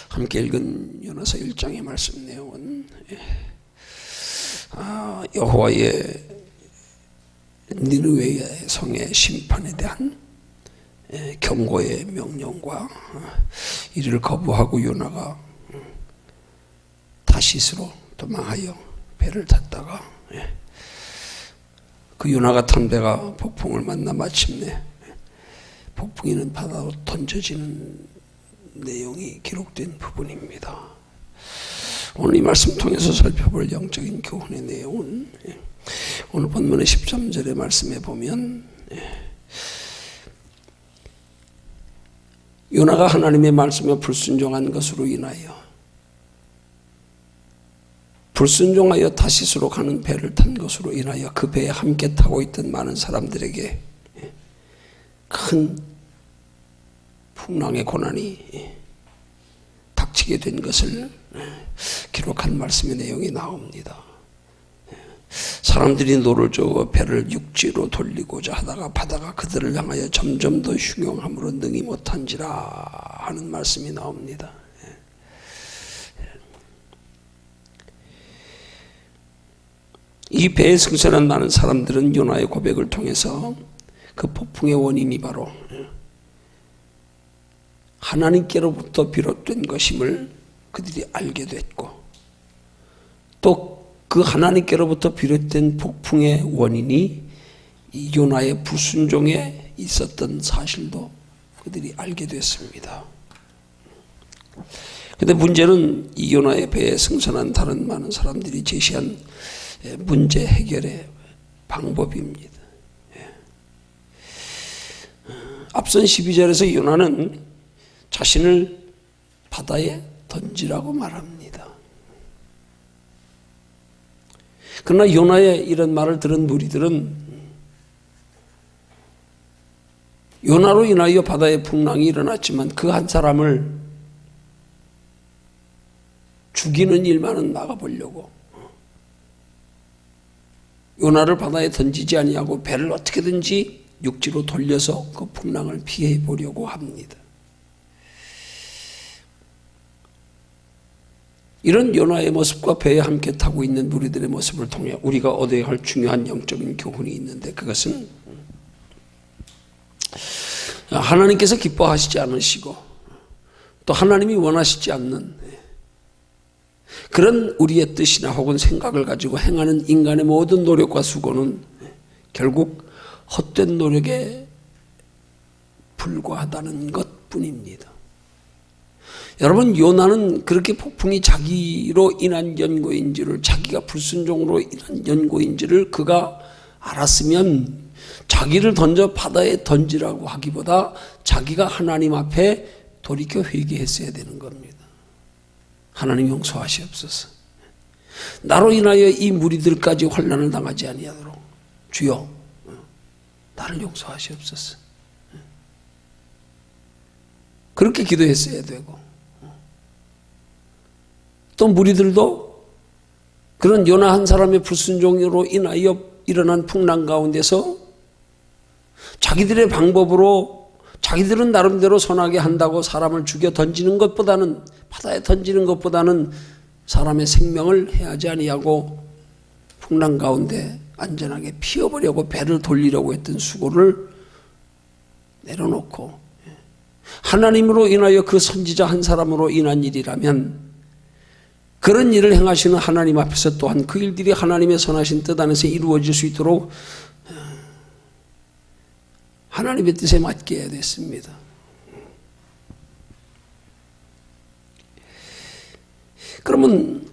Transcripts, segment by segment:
함께 읽은 요나서 1장의 말씀 내용은 여호와의 니느웨 성의 심판에 대한 경고의 명령과 이를 거부하고 요나가 다시스로 도망하여 배를 탔다가 그 요나가 탄 배가 폭풍을 만나 마침내 폭풍이는 바다로 던져지는 내용이 기록된 부분입니다. 오늘 이 말씀 통해서 살펴볼 영적인 교훈의 내용은 오늘 본문의 13절의 말씀에 보면 요나가 하나님의 말씀에 불순종한 것으로 다시스로 가는 배를 탄 것으로 인하여 그 배에 함께 타고 있던 많은 사람들에게 큰 풍랑의 고난이 닥치게 된 것을 기록한 말씀의 내용이 나옵니다. 사람들이 노를 저어 배를 육지로 돌리고자 하다가 바다가 그들을 향하여 점점 더 흉용함으로 능히 못한지라 하는 말씀이 나옵니다. 이 배에 승선한 많은 사람들은 요나의 고백을 통해서 그 폭풍의 원인이 바로 하나님께로부터 비롯된 것임을 그들이 알게 됐고, 또 그 하나님께로부터 비롯된 폭풍의 원인이 이 요나의 불순종에 있었던 사실도 그들이 알게 됐습니다. 그런데 문제는 이 요나의 배에 승선한 다른 많은 사람들이 제시한 문제 해결의 방법입니다. 앞선 12절에서 요나는 자신을 바다에 던지라고 말합니다. 그러나 요나의 이런 말을 들은 무리들은 요나로 인하여 바다에 풍랑이 일어났지만 그 한 사람을 죽이는 일만은 막아보려고 요나를 바다에 던지지 아니하고 배를 어떻게든지 육지로 돌려서 그 풍랑을 피해 보려고 합니다. 이런 요나의 모습과 배에 함께 타고 있는 무리들의 모습을 통해 우리가 얻어야 할 중요한 영적인 교훈이 있는데, 그것은 하나님께서 기뻐하시지 않으시고 또 하나님이 원하시지 않는 그런 우리의 뜻이나 혹은 생각을 가지고 행하는 인간의 모든 노력과 수고는 결국 헛된 노력에 불과하다는 것뿐입니다. 여러분, 요나는 그렇게 폭풍이 자기로 인한 연고인지를, 자기가 불순종으로 인한 연고인지를 그가 알았으면 자기를 던져 바다에 던지라고 하기보다 자기가 하나님 앞에 돌이켜 회개했어야 되는 겁니다. 하나님 용서하시옵소서. 나로 인하여 이 무리들까지 환난을 당하지 아니하도록 주여 나를 용서하시옵소서. 그렇게 기도했어야 되고, 또 무리들도 그런 요나 한 사람의 불순종으로 인하여 일어난 풍랑 가운데서 자기들의 방법으로 자기들은 나름대로 선하게 한다고 사람을 죽여 던지는 것보다는, 바다에 던지는 것보다는 사람의 생명을 해하지 아니하고 풍랑 가운데 안전하게 피어보려고 배를 돌리려고 했던 수고를 내려놓고 하나님으로 인하여 그 선지자 한 사람으로 인한 일이라면 그런 일을 행하시는 하나님 앞에서 또한 그 일들이 하나님의 선하신 뜻 안에서 이루어질 수 있도록 하나님의 뜻에 맞게 해야 됐습니다. 그러면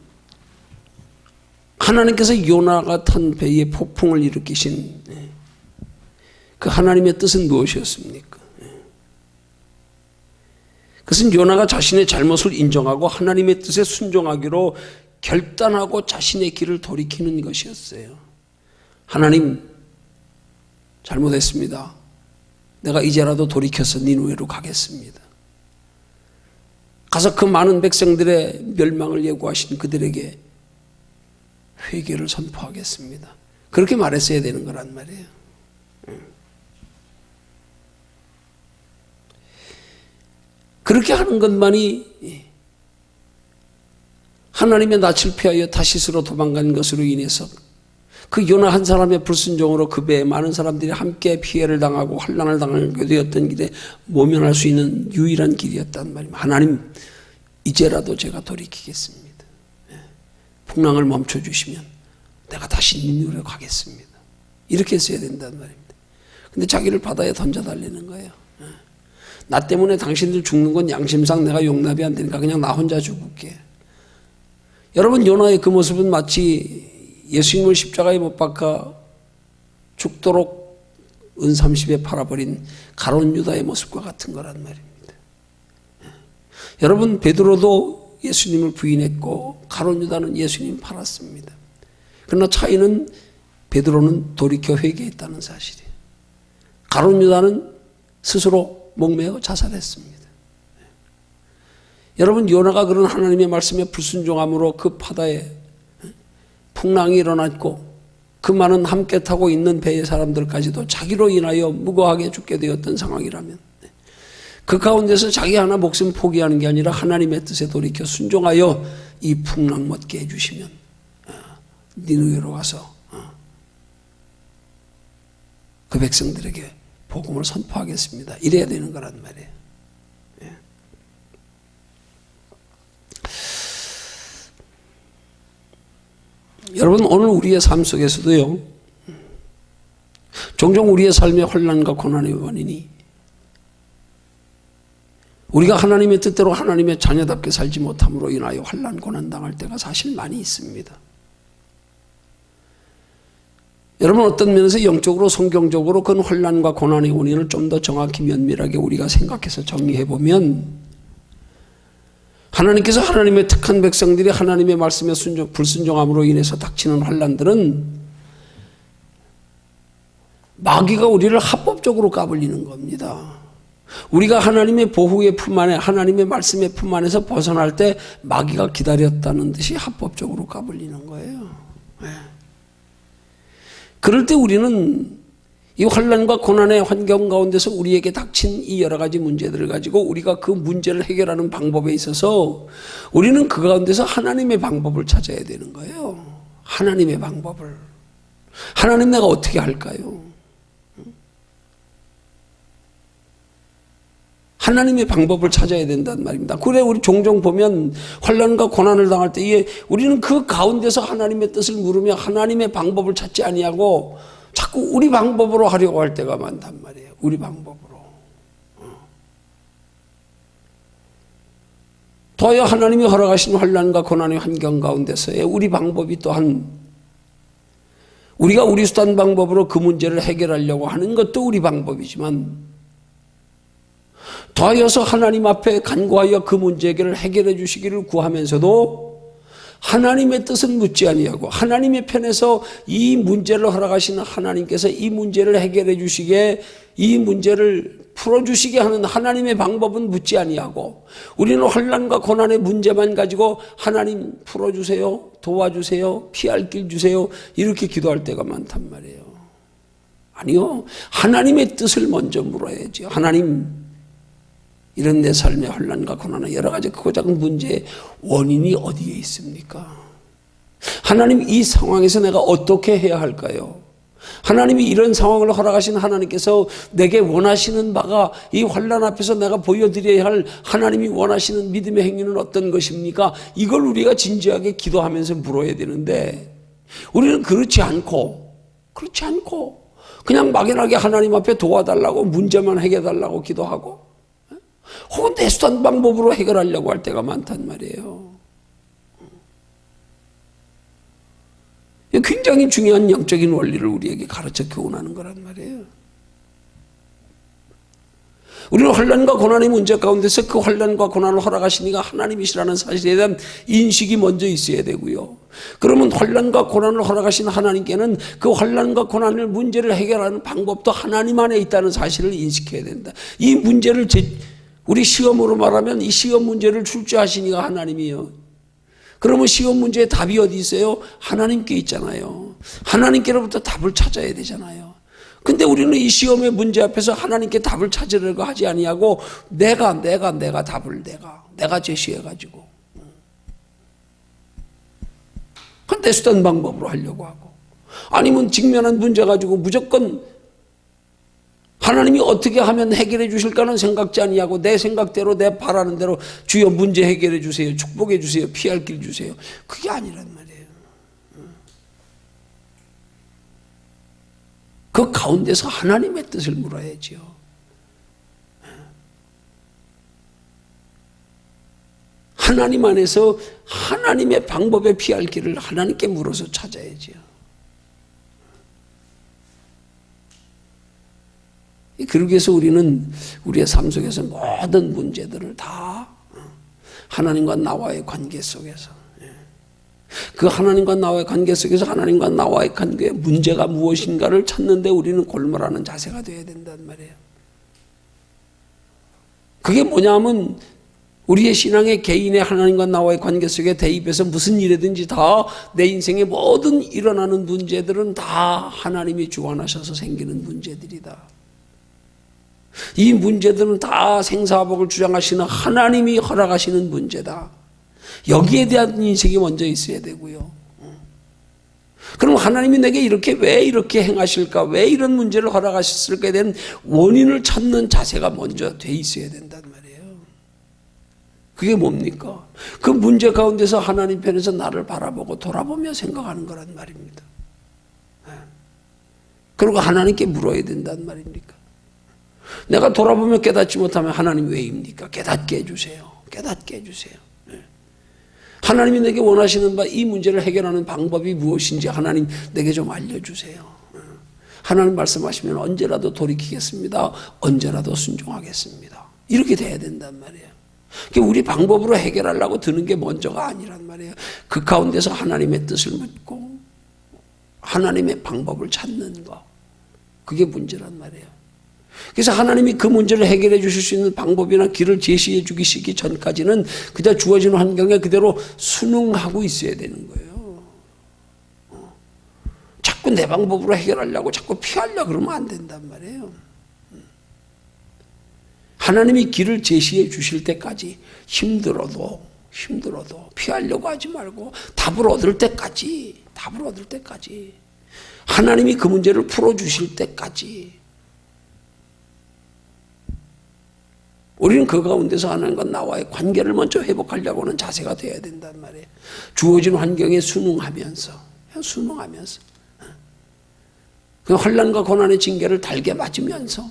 하나님께서 요나가 탄 배에 폭풍을 일으키신 그 하나님의 뜻은 무엇이었습니까? 그것은 요나가 자신의 잘못을 인정하고 하나님의 뜻에 순종하기로 결단하고 자신의 길을 돌이키는 것이었어요. 하나님, 잘못했습니다. 내가 이제라도 돌이켜서 니느웨로 가겠습니다. 가서 그 많은 백성들의 멸망을 예고하신 그들에게 회개를 선포하겠습니다. 그렇게 말했어야 되는 거란 말이에요. 그렇게 하는 것만이 하나님의 낯을 피하여 다시스로 도망간 것으로 인해서 그 요나 한 사람의 불순종으로 그 배에 많은 사람들이 함께 피해를 당하고 환난을 당하게 되었던 길에 모면할 수 있는 유일한 길이었단 말입니다. 하나님, 이제라도 제가 돌이키겠습니다. 풍랑을 멈춰주시면 내가 다시 니느웨로 가겠습니다. 이렇게 써야 된단 말입니다. 근데 자기를 바다에 던져달라는 거예요. 나 때문에 당신들 죽는 건 양심상 내가 용납이 안 되니까 그냥 나 혼자 죽을게. 여러분, 요나의 그 모습은 마치 예수님을 십자가에 못 박아 죽도록 은삼십에 팔아버린 가룟 유다의 모습과 같은 거란 말입니다. 여러분, 베드로도 예수님을 부인했고 가룟 유다는 예수님 팔았습니다. 그러나 차이는 베드로는 돌이켜 회개했다는 사실이에요. 가룟 유다는 스스로 목매어 자살했습니다. 여러분, 요나가 그런 하나님의 말씀에 불순종함으로 그 바다에 풍랑이 일어났고 그 많은 함께 타고 있는 배의 사람들까지도 자기로 인하여 무고하게 죽게 되었던 상황이라면 그 가운데서 자기 하나 목숨 포기하는 게 아니라 하나님의 뜻에 돌이켜 순종하여 이 풍랑 멎게 해주시면 니느웨로 가서 그 백성들에게 복음을 선포하겠습니다. 이래야 되는 거란 말이에요. 여러분, 오늘 우리의 삶 속에서도요, 종종 우리의 삶의 혼란과 고난의 원인이 우리가 하나님의 뜻대로 하나님의 자녀답게 살지 못함으로 인하여 혼란, 고난 당할 때가 사실 많이 있습니다. 여러분, 어떤 면에서 영적으로 성경적으로 그 혼란과 고난의 원인을 좀 더 정확히 면밀하게 우리가 생각해서 정리해보면 하나님께서 하나님의 택한 백성들이 하나님의 말씀에 불순종함으로 인해서 닥치는 혼란들은 마귀가 우리를 합법적으로 까불리는 겁니다. 우리가 하나님의 보호의 품 안에, 하나님의 말씀의 품 안에서 벗어날 때 마귀가 기다렸다는 듯이 합법적으로 까불리는 거예요. 그럴 때 우리는 이 혼란과 고난의 환경 가운데서 우리에게 닥친 이 여러 가지 문제들을 가지고 우리가 그 문제를 해결하는 방법에 있어서 우리는 그 가운데서 하나님의 방법을 찾아야 되는 거예요. 하나님의 방법을. 하나님, 내가 어떻게 할까요? 하나님의 방법을 찾아야 된단 말입니다. 그래, 우리 종종 보면 혼란과 고난을 당할 때 우리는 그 가운데서 하나님의 뜻을 물으며 하나님의 방법을 찾지 아니하고 자꾸 우리 방법으로 하려고 할 때가 많단 말이에요. 우리 방법으로. 더하여 하나님이 허락하신 혼란과 고난의 환경 가운데서의 우리 방법이 또한 우리가 우리 수단 방법으로 그 문제를 해결하려고 하는 것도 우리 방법이지만 더하여서 하나님 앞에 간구하여 그 문제 해결을 해결해 주시기를 구하면서도 하나님의 뜻은 묻지 아니하고 하나님의 편에서 이 문제를 허락하시는 하나님께서 이 문제를 해결해 주시게, 이 문제를 풀어주시게 하는 하나님의 방법은 묻지 아니하고 우리는 혼란과 고난의 문제만 가지고 하나님 풀어주세요, 도와주세요, 피할 길 주세요 이렇게 기도할 때가 많단 말이에요. 아니요, 하나님의 뜻을 먼저 물어야죠. 하나님, 이런 내 삶의 혼란과 고난의 여러 가지 크고 작은 문제의 원인이 어디에 있습니까? 하나님, 이 상황에서 내가 어떻게 해야 할까요? 하나님이 이런 상황을 허락하신 하나님께서 내게 원하시는 바가 이 혼란 앞에서 내가 보여드려야 할 하나님이 원하시는 믿음의 행위는 어떤 것입니까? 이걸 우리가 진지하게 기도하면서 물어야 되는데 우리는 그렇지 않고 그냥 막연하게 하나님 앞에 도와달라고, 문제만 해결해달라고 기도하고 혹은 내 수단 방법으로 해결하려고 할 때가 많단 말이에요. 굉장히 중요한 영적인 원리를 우리에게 가르쳐 교훈하는 거란 말이에요. 우리는 혼란과 고난의 문제 가운데서 그 혼란과 고난을 허락하시니까 하나님이시라는 사실에 대한 인식이 먼저 있어야 되고요. 그러면 혼란과 고난을 허락하신 하나님께는 그 혼란과 고난을 문제를 해결하는 방법도 하나님 안에 있다는 사실을 인식해야 된다. 이 문제를 우리 시험으로 말하면 이 시험 문제를 출제하시니까 하나님이요. 그러면 시험 문제의 답이 어디 있어요? 하나님께 있잖아요. 하나님께로부터 답을 찾아야 되잖아요. 근데 우리는 이 시험의 문제 앞에서 하나님께 답을 찾으려고 하지 아니하고 내가 답을 내가 제시해가지고 내수단 방법으로 하려고 하고, 아니면 직면한 문제 가지고 무조건 하나님이 어떻게 하면 해결해 주실까는 생각지 아니하고 내 생각대로 내 바라는 대로 주여 문제 해결해 주세요, 축복해 주세요, 피할 길 주세요. 그게 아니란 말이에요. 그 가운데서 하나님의 뜻을 물어야지요. 하나님 안에서 하나님의 방법에 피할 길을 하나님께 물어서 찾아야지요. 그러기 위해서 우리는 우리의 삶 속에서 모든 문제들을 다 하나님과 나와의 관계 속에서, 그 하나님과 나와의 관계 속에서 하나님과 나와의 관계의 문제가 무엇인가를 찾는데 우리는 골몰하는 자세가 되어야 된단 말이에요. 그게 뭐냐면 우리의 신앙의 개인의 하나님과 나와의 관계 속에 대입해서 무슨 일이든지 다 내 인생의 모든 일어나는 문제들은 다 하나님이 주관하셔서 생기는 문제들이다. 이 문제들은 다 생사복을 주장하시는 하나님이 허락하시는 문제다. 여기에 대한 인식이 먼저 있어야 되고요. 그럼 하나님이 내게 왜 이렇게 행하실까? 왜 이런 문제를 허락하셨을까에 대한 원인을 찾는 자세가 먼저 돼 있어야 된단 말이에요. 그게 뭡니까? 그 문제 가운데서 하나님 편에서 나를 바라보고 돌아보며 생각하는 거란 말입니다. 그리고 하나님께 물어야 된단 말입니까? 내가 돌아보며 깨닫지 못하면 하나님 왜입니까? 깨닫게 해주세요. 깨닫게 해주세요. 하나님이 내게 원하시는 바 이 문제를 해결하는 방법이 무엇인지 하나님 내게 좀 알려주세요. 하나님 말씀하시면 언제라도 돌이키겠습니다. 언제라도 순종하겠습니다. 이렇게 돼야 된단 말이에요. 우리 방법으로 해결하려고 드는 게 먼저가 아니란 말이에요. 그 가운데서 하나님의 뜻을 묻고 하나님의 방법을 찾는 거, 그게 문제란 말이에요. 그래서 하나님이 그 문제를 해결해 주실 수 있는 방법이나 길을 제시해 주시기 전까지는 그저 주어진 환경에 그대로 순응하고 있어야 되는 거예요. 자꾸 내 방법으로 해결하려고 자꾸 피하려고 그러면 안 된단 말이에요. 하나님이 길을 제시해 주실 때까지 힘들어도 피하려고 하지 말고 답을 얻을 때까지 하나님이 그 문제를 풀어주실 때까지 우리는 그 가운데서 하나님과 나와의 관계를 먼저 회복하려고 하는 자세가 되어야 된단 말이에요. 주어진 환경에 순응하면서 그 환난과 고난의 징계를 달게 맞으면서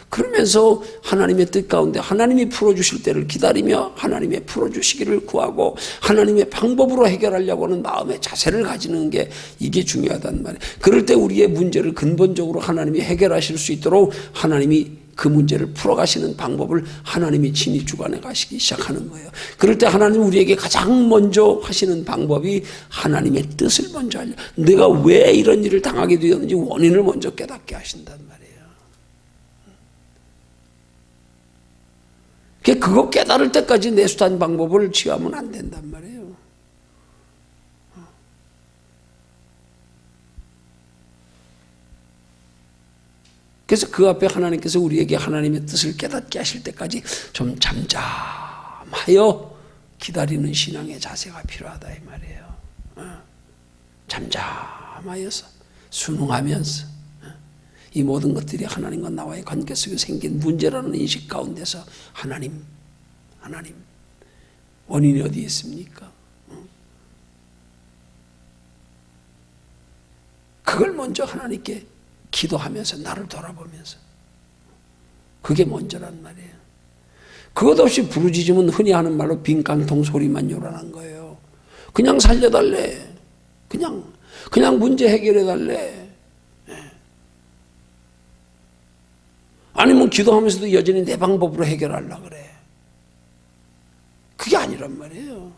그러면서 하나님의 뜻 가운데 하나님이 풀어주실 때를 기다리며 하나님의 풀어주시기를 구하고 하나님의 방법으로 해결하려고 하는 마음의 자세를 가지는 게 이게 중요하단 말이에요. 그럴 때 우리의 문제를 근본적으로 하나님이 해결하실 수 있도록 하나님이 그 문제를 풀어가시는 방법을 하나님이 친히 주관해 가시기 시작하는 거예요. 그럴 때 하나님 우리에게 가장 먼저 하시는 방법이 하나님의 뜻을 먼저 알려, 내가 왜 이런 일을 당하게 되었는지 원인을 먼저 깨닫게 하신단 말이에요. 그거 깨달을 때까지 내수단 방법을 취하면 안 된단 말이에요. 그래서 그 앞에 하나님께서 우리에게 하나님의 뜻을 깨닫게 하실 때까지 좀 잠잠하여 기다리는 신앙의 자세가 필요하다 이 말이에요. 잠잠하여서 순응하면서 이 모든 것들이 하나님과 나와의 관계 속에 생긴 문제라는 인식 가운데서 하나님 원인이 어디 있습니까? 그걸 먼저 하나님께 기도하면서 나를 돌아보면서 그게 먼저란 말이에요. 그것 없이 부르짖으면 흔히 하는 말로 빈깡통 소리만 요란한 거예요. 그냥 살려달래. 그냥 문제 해결해달래. 아니면 기도하면서도 여전히 내 방법으로 해결하려고 그래. 그게 아니란 말이에요.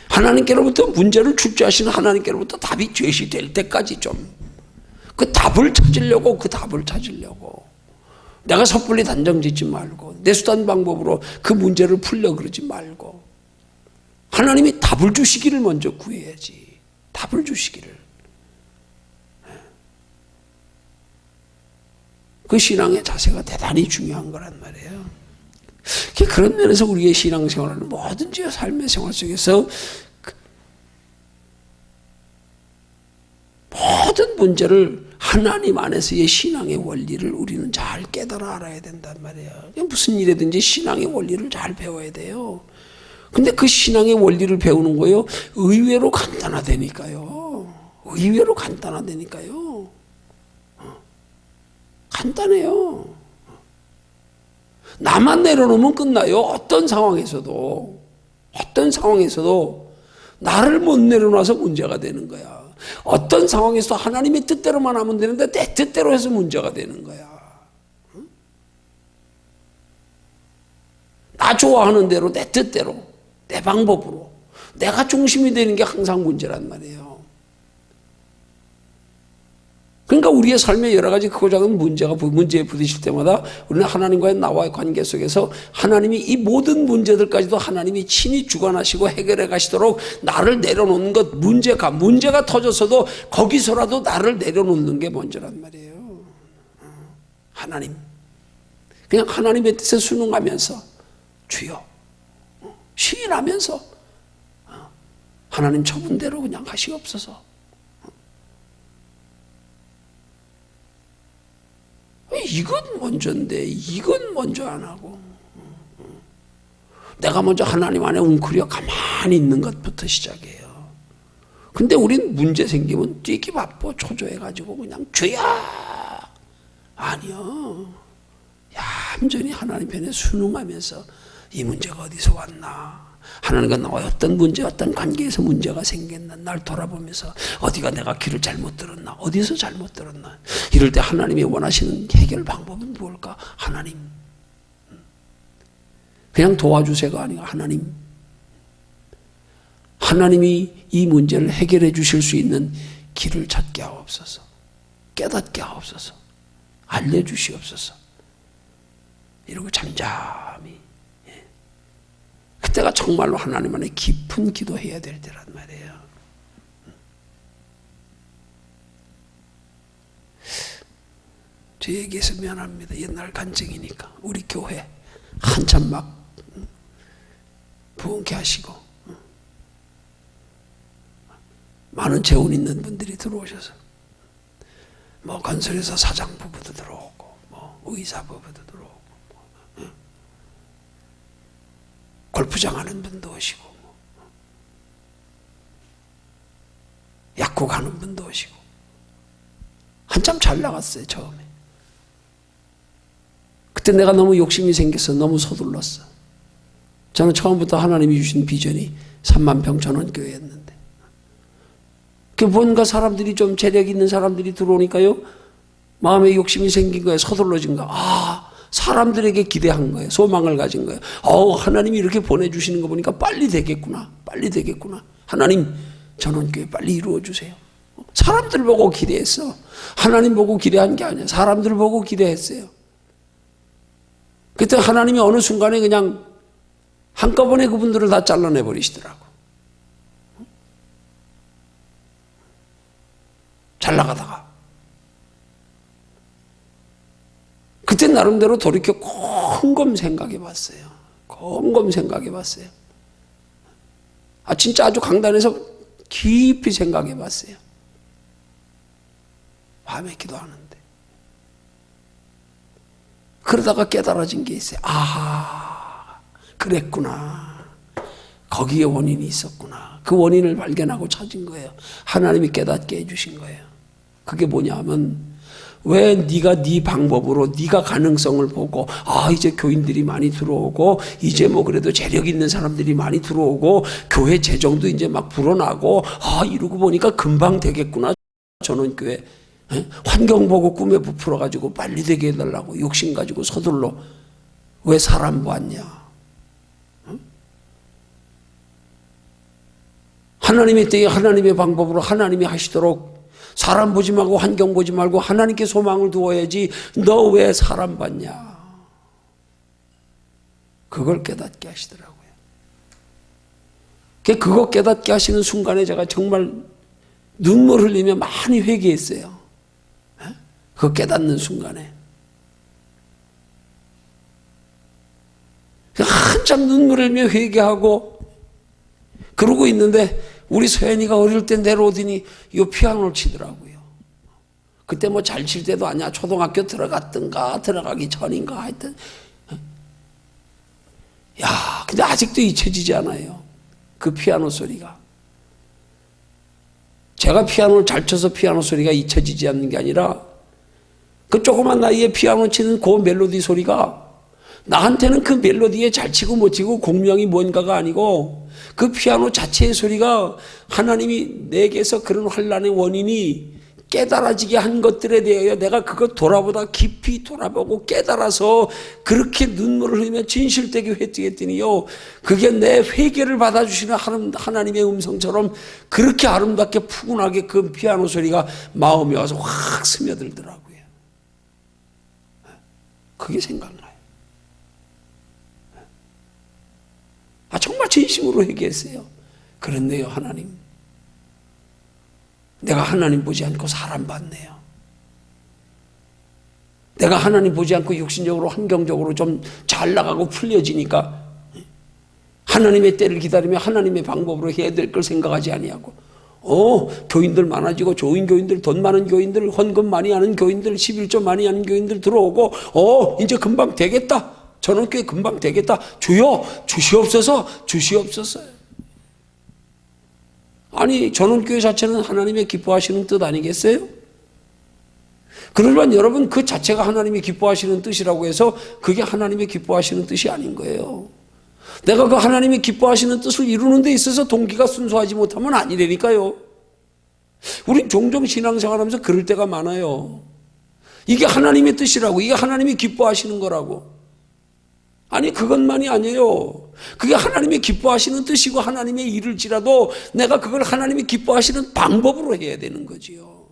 하나님께로부터 문제를 출제하시는 하나님께로부터 답이 제시될 때까지 좀 그 답을 찾으려고 내가 섣불리 단정짓지 말고 내 수단 방법으로 그 문제를 풀려 그러지 말고 하나님이 답을 주시기를 먼저 구해야지. 답을 주시기를. 그 신앙의 자세가 대단히 중요한 거란 말이에요. 그런 면에서 우리의 신앙생활은 뭐든지 삶의 생활 속에서 모든 문제를 하나님 안에서의 신앙의 원리를 우리는 잘 깨달아 알아야 된단 말이에요. 무슨 일이든지 신앙의 원리를 잘 배워야 돼요. 근데 그 신앙의 원리를 배우는 거요, 의외로 간단하다니까요. 의외로 간단하다니까요. 간단해요. 나만 내려놓으면 끝나요. 어떤 상황에서도 나를 못 내려놔서 문제가 되는 거야. 어떤 상황에서 하나님의 뜻대로만 하면 되는데 내 뜻대로 해서 문제가 되는 거야. 나 좋아하는 대로, 내 뜻대로, 내 방법으로 내가 중심이 되는 게 항상 문제란 말이에요. 그러니까 우리의 삶에 여러 가지 크고 작은 문제에 부딪힐 때마다 우리는 하나님과의 나와의 관계 속에서 하나님이 이 모든 문제들까지도 하나님이 친히 주관하시고 해결해 가시도록 나를 내려놓는 것, 문제가 터졌어도 거기서라도 나를 내려놓는 게 먼저란 말이에요. 하나님. 그냥 하나님의 뜻에 순응하면서 주여 시인하면서 하나님 처분대로 그냥 하시옵소서. 이건 먼저인데 이건 먼저 안 하고 내가 먼저 하나님 안에 웅크려 가만히 있는 것부터 시작해요. 근데 우린 문제 생기면 뛰기 바빠 초조해가지고 그냥 주야 아니요, 얌전히 하나님 편에 순응하면서 이 문제가 어디서 왔나, 하나님과 나와 어떤 문제, 어떤 관계에서 문제가 생겼나 날 돌아보면서 어디가 내가 길을 잘못 들었나, 어디서 잘못 들었나. 이럴 때 하나님이 원하시는 해결 방법은 무엇일까? 하나님. 그냥 도와주세요가 아니고 하나님이 이 문제를 해결해 주실 수 있는 길을 찾게 하옵소서. 깨닫게 하옵소서. 알려주시옵소서. 이러고 잠잠히, 그때가 정말로 하나님 안에 깊은 기도해야 될 때란 말이에요. 제 얘기해서 미안합니다. 옛날 간증이니까. 우리 교회 한참 막 부흥케 하시고 많은 재혼 있는 분들이 들어오셔서 뭐 건설회사 사장 부부도 들어오고 뭐 의사 부부도 들어오고 골프장 하는 분도 오시고 약국 하는 분도 오시고 한참 잘 나갔어요. 처음에. 그때 내가 너무 욕심이 생겨서 너무 서둘렀어. 저는 처음부터 하나님이 주신 비전이 3만 평 전원교회였는데 뭔가 사람들이 좀 재력 있는 사람들이 들어오니까요 마음에 욕심이 생긴 거예요. 서둘러진 거예요. 사람들에게 기대한 거예요. 소망을 가진 거예요. 하나님이 이렇게 보내주시는 거 보니까 빨리 되겠구나. 하나님 전원교회 빨리 이루어주세요. 사람들 보고 기대했어. 하나님 보고 기대한 게 아니야. 사람들 보고 기대했어요. 그때 하나님이 어느 순간에 그냥 한꺼번에 그분들을 다 잘라내버리시더라고. 잘 나가다가. 그때 나름대로 돌이켜 곰곰 생각해 봤어요. 진짜 아주 강단에서 깊이 생각해 봤어요. 밤에 기도하는데. 그러다가 깨달아진 게 있어요. 그랬구나. 거기에 원인이 있었구나. 그 원인을 발견하고 찾은 거예요. 하나님이 깨닫게 해주신 거예요. 그게 뭐냐면 왜 네가 네 방법으로 네가 가능성을 보고 이제 교인들이 많이 들어오고 이제 뭐 그래도 재력 있는 사람들이 많이 들어오고 교회 재정도 이제 막 불어나고 이러고 보니까 금방 되겠구나. 전원교회 환경 보고 꿈에 부풀어 가지고 빨리 되게 해달라고 욕심 가지고 서둘러 왜 사람 보았냐. 하나님의 때에 하나님의 방법으로 하나님이 하시도록 사람 보지 말고 환경 보지 말고 하나님께 소망을 두어야지. 너 왜 사람 봤냐. 그걸 깨닫게 하시더라고요. 그거 깨닫게 하시는 순간에 제가 정말 눈물 흘리며 많이 회개했어요. 그거 깨닫는 순간에. 한참 눈물을 흘리며 회개하고 그러고 있는데 우리 서연이가 어릴 때 내려오더니 이 피아노를 치더라고요. 그때 뭐 잘 칠 때도 아니야. 초등학교 들어갔던가 들어가기 전인가 하여튼. 야, 근데 아직도 잊혀지지 않아요. 그 피아노 소리가. 제가 피아노를 잘 쳐서 피아노 소리가 잊혀지지 않는 게 아니라 그 조그만 나이에 피아노 치는 그 멜로디 소리가 나한테는 그 멜로디에 잘 치고 못 치고 공명이 뭔가가 아니고 그 피아노 자체의 소리가 하나님이 내게서 그런 환난의 원인이 깨달아지게 한 것들에 대하여 내가 그것 돌아보다 깊이 돌아보고 깨달아서 그렇게 눈물을 흘리며 진실되게 회개했더니요, 그게 내 회개를 받아주시는 하나님의 음성처럼 그렇게 아름답게 푸근하게 그 피아노 소리가 마음에 와서 확 스며들더라고요. 그게 생각나요. 정말 진심으로 회개했어요. 그랬네요, 하나님. 내가 하나님 보지 않고 사람 봤네요. 내가 하나님 보지 않고 육신적으로 환경적으로 좀 잘 나가고 풀려지니까 하나님의 때를 기다리며 하나님의 방법으로 해야 될 걸 생각하지 아니하고 교인들 많아지고 좋은 교인들, 돈 많은 교인들, 헌금 많이 하는 교인들, 11조 많이 하는 교인들 들어오고 이제 금방 되겠다. 저는 꽤 금방 되겠다. 주여 주시옵소서 주시옵소서. 아니 전원교회 자체는 하나님의 기뻐하시는 뜻 아니겠어요? 그러면 여러분 그 자체가 하나님이 기뻐하시는 뜻이라고 해서 그게 하나님의 기뻐하시는 뜻이 아닌 거예요. 내가 그 하나님이 기뻐하시는 뜻을 이루는 데 있어서 동기가 순수하지 못하면 아니라니까요. 우린 종종 신앙생활하면서 그럴 때가 많아요. 이게 하나님의 뜻이라고, 이게 하나님이 기뻐하시는 거라고. 아니 그것만이 아니에요. 그게 하나님이 기뻐하시는 뜻이고 하나님의 일을지라도 내가 그걸 하나님이 기뻐하시는 방법으로 해야 되는 거지요.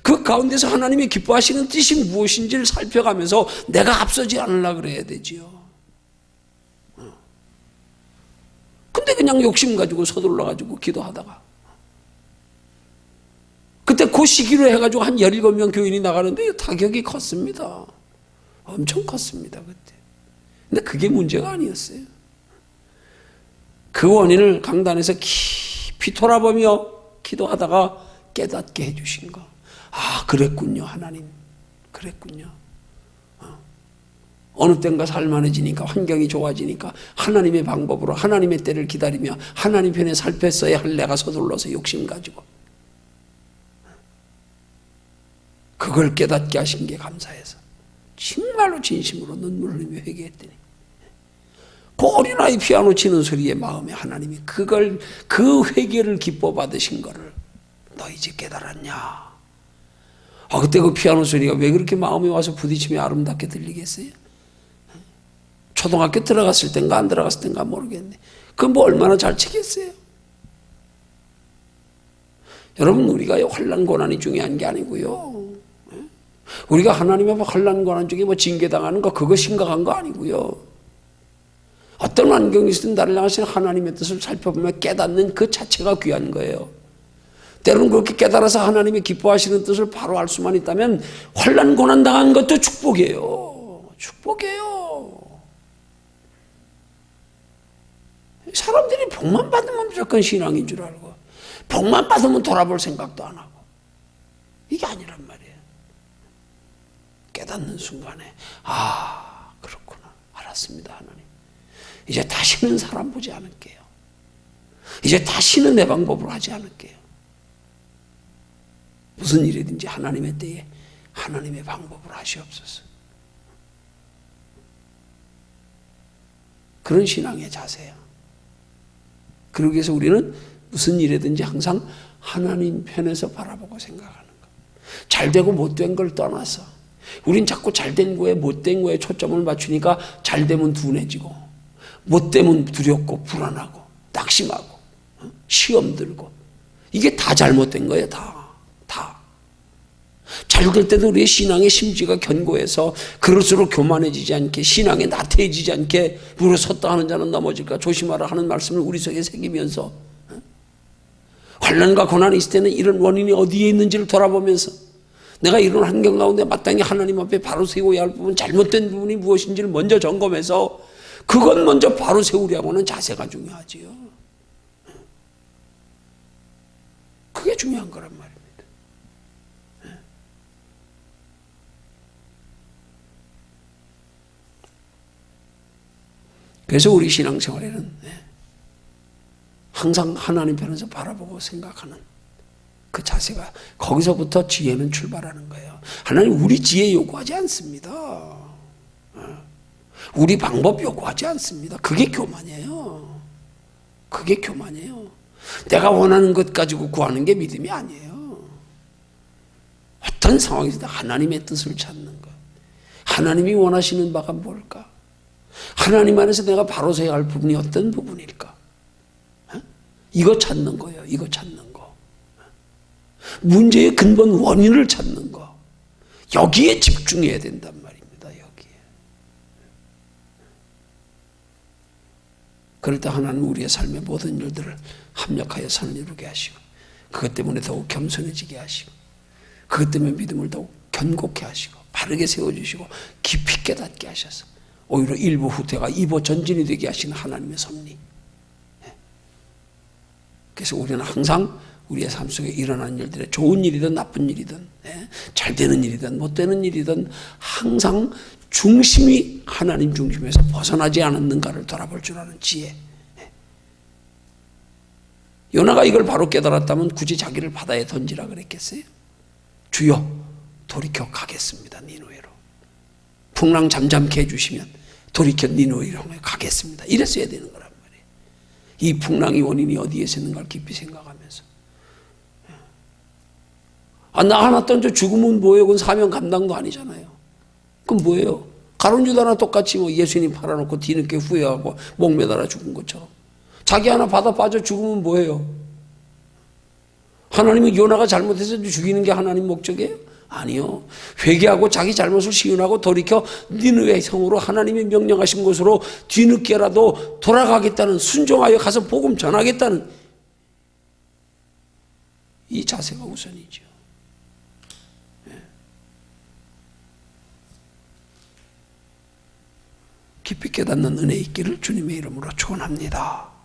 그 가운데서 하나님이 기뻐하시는 뜻이 무엇인지를 살펴가면서 내가 앞서지 않으려고 그래야 되지요. 근데 그냥 욕심 가지고 서둘러 가지고 기도하다가 그때 그 시기로 해가지고 한 17명 교인이 나가는데 타격이 컸습니다. 엄청 컸습니다 그때. 근데 그게 문제가 아니었어요. 그 원인을 강단에서 깊이 돌아보며 기도하다가 깨닫게 해주신 거. 그랬군요 하나님. 그랬군요. 어느 땐가 살만해지니까 환경이 좋아지니까 하나님의 방법으로 하나님의 때를 기다리며 하나님 편에 살폈어야 할 내가 서둘러서 욕심 가지고 그걸 깨닫게 하신 게 감사해서 정말로 진심으로 눈물 흘리며 회개했더니 그 어린아이 피아노 치는 소리에 마음에 하나님이 그 회개를 기뻐 받으신 거를 너 이제 깨달았냐? 그때 그 피아노 소리가 왜 그렇게 마음에 와서 부딪히며 아름답게 들리겠어요? 초등학교 들어갔을 땐가 안 들어갔을 땐가 모르겠네. 그건 뭐 얼마나 잘 치겠어요? 여러분 우리가 환난 고난이 중요한 게 아니고요. 우리가 하나님 앞에 환난 고난 중에 뭐 징계당하는 거 그거 심각한 거 아니고요. 어떤 환경이 있든 나를 향하신 하나님의 뜻을 살펴보며 깨닫는 그 자체가 귀한 거예요. 때로는 그렇게 깨달아서 하나님이 기뻐하시는 뜻을 바로 알 수만 있다면 환난 고난 당한 것도 축복이에요. 축복이에요. 사람들이 복만 받으면 무조건 신앙인 줄 알고 복만 받으면 돌아볼 생각도 안 하고 이게 아니란 말이에요. 깨닫는 순간에 그렇구나. 알았습니다 하나님. 이제 다시는 사람 보지 않을게요. 이제 다시는 내 방법으로 하지 않을게요. 무슨 일이든지 하나님의 때에 하나님의 방법으로 하시옵소서. 그런 신앙의 자세야. 그러기 위해서 우리는 무슨 일이든지 항상 하나님 편에서 바라보고 생각하는 것. 잘되고 못된 걸 떠나서 우린 자꾸 잘된 거에 못된 거에 초점을 맞추니까 잘되면 둔해지고 못되면 두렵고 불안하고 낙심하고 시험 들고 이게 다 잘못된 거예요. 다. 잘 될 때도 우리의 신앙의 심지가 견고해서 그럴수록 교만해지지 않게 신앙에 나태해지지 않게 무릎 섰다 하는 자는 넘어질까 조심하라 하는 말씀을 우리 속에 새기면서 환난과 고난이 있을 때는 이런 원인이 어디에 있는지를 돌아보면서 내가 이런 환경 가운데 마땅히 하나님 앞에 바로 세워야 할 부분 잘못된 부분이 무엇인지를 먼저 점검해서 그건 먼저 바로 세우려고 하는 자세가 중요하지요. 그게 중요한 거란 말입니다. 그래서 우리 신앙생활에는 항상 하나님 편에서 바라보고 생각하는 그 자세가, 거기서부터 지혜는 출발하는 거예요. 하나님 우리 지혜 요구하지 않습니다. 우리 방법 요구하지 않습니다. 그게 교만이에요. 그게 교만이에요. 내가 원하는 것 가지고 구하는 게 믿음이 아니에요. 어떤 상황에서도 하나님의 뜻을 찾는 것. 하나님이 원하시는 바가 뭘까? 하나님 안에서 내가 바로 서야 할 부분이 어떤 부분일까? 이거 찾는 거예요. 이거 찾는 거. 문제의 근본 원인을 찾는 거. 여기에 집중해야 된단 말입니다. 여기에. 그럴 때 하나님은 우리의 삶의 모든 일들을 합력하여 선을 이루게 하시고, 그것 때문에 더욱 겸손해지게 하시고, 그것 때문에 믿음을 더욱 견고케 하시고, 바르게 세워주시고, 깊이 깨닫게 하셔서 오히려 일부 후퇴가 이보 전진이 되게 하시는 하나님의 섭리. 그래서 우리는 항상 우리의 삶 속에 일어나는 일들에, 좋은 일이든 나쁜 일이든, 잘 되는 일이든 못 되는 일이든 항상 중심이 하나님 중심에서 벗어나지 않았는가를 돌아볼 줄 아는 지혜. 요나가 이걸 바로 깨달았다면 굳이 자기를 바다에 던지라 그랬겠어요? 주여 돌이켜 가겠습니다. 니누에로. 풍랑 잠잠케 해주시면 돌이켜 니누에로 가겠습니다. 이랬어야 되는 거란 말이에요. 이 풍랑의 원인이 어디에서 있는가를 깊이 생각하면서, 나 하나 던져 죽으면 뭐예요? 그건 사명 감당도 아니잖아요. 그럼 뭐예요? 가룟 유다나 똑같이 예수님 팔아놓고 뒤늦게 후회하고 목 매달아 죽은 것처럼. 자기 하나 바다 빠져 죽으면 뭐예요? 하나님은 요나가 잘못해서 죽이는 게 하나님 목적이에요? 아니요. 회개하고 자기 잘못을 시인하고 돌이켜 니느웨 성으로 하나님이 명령하신 곳으로 뒤늦게라도 돌아가겠다는, 순종하여 가서 복음 전하겠다는 이 자세가 우선이죠. 깊이 깨닫는 은혜 있기를 주님의 이름으로 축원합니다.